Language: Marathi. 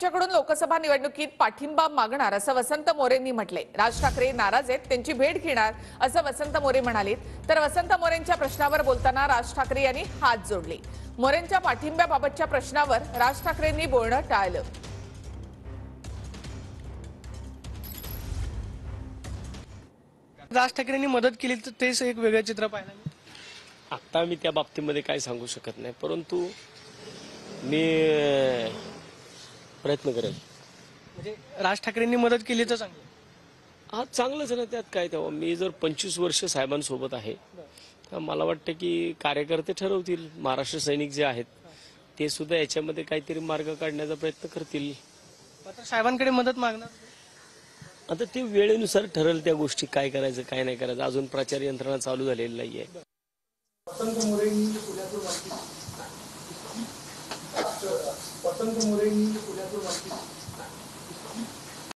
कडून लोकसभा निवडणुकीत पाठिंबा मागणार असं वसंत मोरेंनी म्हटले। राज ठाकरे नाराज आहेत, त्यांची भेट घेणार असं वसंत मोरे म्हणालेत। तर वसंत मोरेंच्या प्रश्नावर बोलताना राज ठाकरे यांनी हात जोडले। मोरेंच्या पाठिंब्याबाबतच्या प्रश्नावर राज ठाकरेंनी बोलणं टाळलं। राज ठाकरेंनी मदत केली तर तेच एक वेगळं चित्र पाहायला मिळेल। आता मी त्या बाबतीमध्ये काय सांगू शकत नाही, परंतु मी प्रयत्न करेल। म्हणजे राज ठाकरेंनी मदत केली तर चांगलं। हा चांगलंच ना, त्यात काय तेव्हा मी जर 25 वर्ष साहेबांसोबत आहे तर मला वाटतं की कार्यकर्ते ठरवतील। महाराष्ट्र सैनिक जे आहेत ते सुद्धा याच्यामध्ये काहीतरी मार्ग काढण्याचा प्रयत्न करतील। मात्र साहेबांकडे मदत मागणार आता ते वेळेनुसार ठरेल त्या गोष्टी, काय करायचं काय नाही करायचं। अजून प्रचार यंत्रणा चालू झालेली नाहीये। वसंत मोरेंनी